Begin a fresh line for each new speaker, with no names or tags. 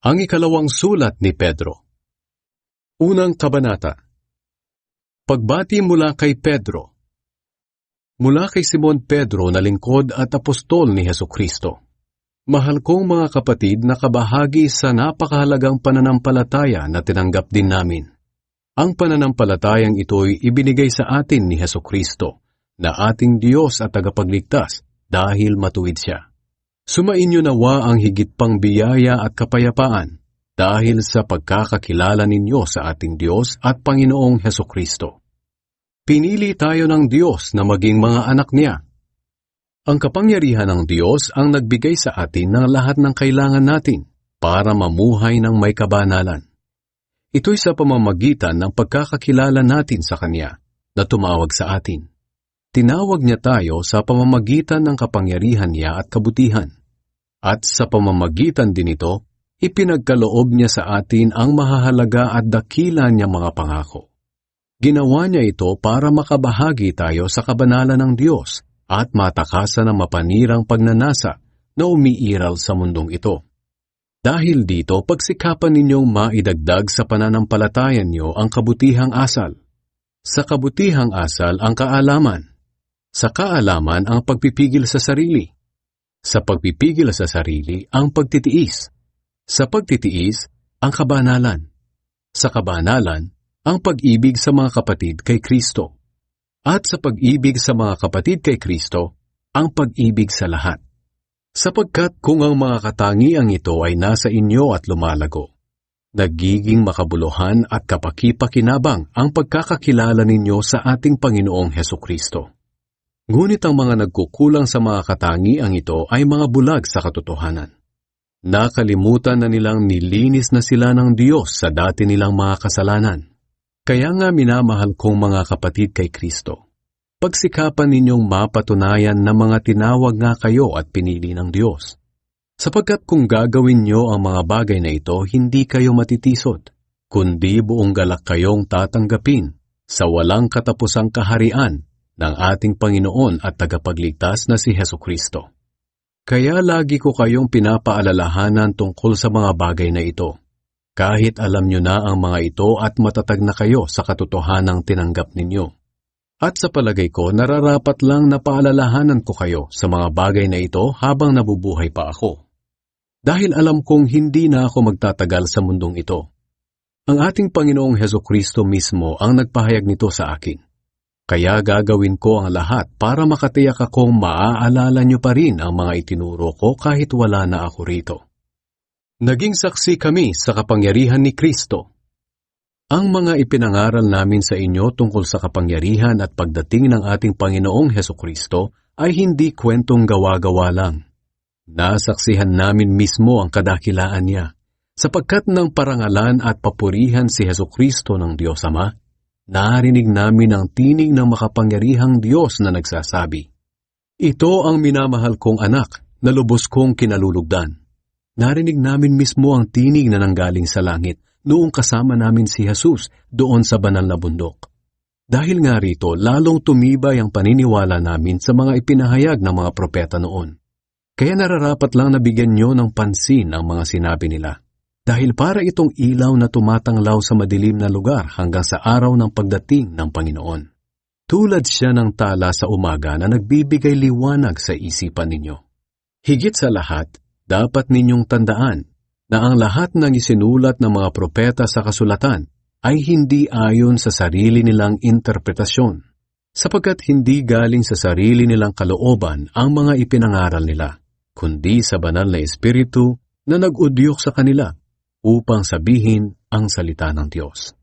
Ang ikalawang sulat ni Pedro. Unang kabanata. Pagbati mula kay Pedro. Mula kay Simon Pedro na lingkod at apostol ni Hesukristo. Mahal kong mga kapatid na kabahagi sa napakahalagang pananampalataya na tinanggap din namin. Ang pananampalatayang ito'y ibinigay sa atin ni Hesukristo, na ating Diyos at tagapagligtas dahil matuwid siya. Sumainyo nawa ang higit pang biyaya at kapayapaan dahil sa pagkakakilala ninyo sa ating Diyos at Panginoong Hesukristo. Pinili tayo ng Diyos na maging mga anak niya. Ang kapangyarihan ng Diyos ang nagbigay sa atin ng lahat ng kailangan natin para mamuhay ng may kabanalan. Ito'y sa pamamagitan ng pagkakakilala natin sa Kanya na tumawag sa atin. Tinawag niya tayo sa pamamagitan ng kapangyarihan niya at kabutihan. At sa pamamagitan din ito, ipinagkaloob niya sa atin ang mahahalaga at dakila niyang mga pangako. Ginawa niya ito para makabahagi tayo sa kabanalan ng Diyos at matakasan ang mapanirang pagnanasa na umiiral sa mundong ito. Dahil dito, pagsikapan ninyong maidagdag sa pananampalatayan niyo ang kabutihang asal. Sa kabutihang asal ang kaalaman. Sa kaalaman ang pagpipigil sa sarili. Sa pagpipigil sa sarili ang pagtitiis. Sa pagtitiis ang kabanalan. Sa kabanalan ang pag-ibig sa mga kapatid kay Kristo. At sa pag-ibig sa mga kapatid kay Kristo, ang pag-ibig sa lahat. Sapagkat kung ang mga katangiang ito ay nasa inyo at lumalago, nagiging makabuluhan at kapaki-pakinabang ang pagkakakilala ninyo sa ating Panginoong Hesukristo. Ngunit ang mga nagkukulang sa mga katangiang ito ay mga bulag sa katotohanan. Nakalimutan na nilang nilinis na sila ng Diyos sa dati nilang mga kasalanan. Kaya nga minamahal kong mga kapatid kay Kristo, pagsikapan ninyong mapatunayan na mga tinawag nga kayo at pinili ng Diyos. Sapagkat kung gagawin nyo ang mga bagay na ito, hindi kayo matitisod, kundi buong galak kayong tatanggapin sa walang katapusang kaharian ng ating Panginoon at tagapagligtas na si Hesukristo. Kaya lagi ko kayong pinapaalalahanan tungkol sa mga bagay na ito, kahit alam nyo na ang mga ito at matatag na kayo sa katotohanang tinanggap ninyo. At sa palagay ko, nararapat lang na paalalahanan ko kayo sa mga bagay na ito habang nabubuhay pa ako. Dahil alam kong hindi na ako magtatagal sa mundong ito. Ang ating Panginoong Hesukristo mismo ang nagpahayag nito sa akin. Kaya gagawin ko ang lahat para makatiyak akong maaalala nyo pa rin ang mga itinuro ko kahit wala na ako rito. Naging saksi kami sa kapangyarihan ni Kristo. Ang mga ipinangaral namin sa inyo tungkol sa kapangyarihan at pagdating ng ating Panginoong Hesukristo ay hindi kwentong gawa-gawa lang. Nasaksihan namin mismo ang kadakilaan niya, sapagkat ng parangalan at papurihan si Hesukristo ng Diyos Ama, narinig namin ang tinig ng makapangyarihang Diyos na nagsasabi, "Ito ang minamahal kong anak na lubos kong kinalulugdan." Narinig namin mismo ang tinig na nanggaling sa langit noong kasama namin si Jesus doon sa banal na bundok. Dahil nga rito, lalong tumibay ang paniniwala namin sa mga ipinahayag ng mga propeta noon. Kaya nararapat lang na bigyan nyo ng pansin ang mga sinabi nila. Dahil para itong ilaw na tumatanglaw sa madilim na lugar hanggang sa araw ng pagdating ng Panginoon. Tulad siya ng tala sa umaga na nagbibigay liwanag sa isipan ninyo. Higit sa lahat, dapat ninyong tandaan na ang lahat ng isinulat ng mga propeta sa kasulatan ay hindi ayon sa sarili nilang interpretasyon, sapagkat hindi galing sa sarili nilang kalooban ang mga ipinangaral nila, kundi sa banal na Espiritu na nag-udyok sa kanila upang sabihin ang salita ng Diyos.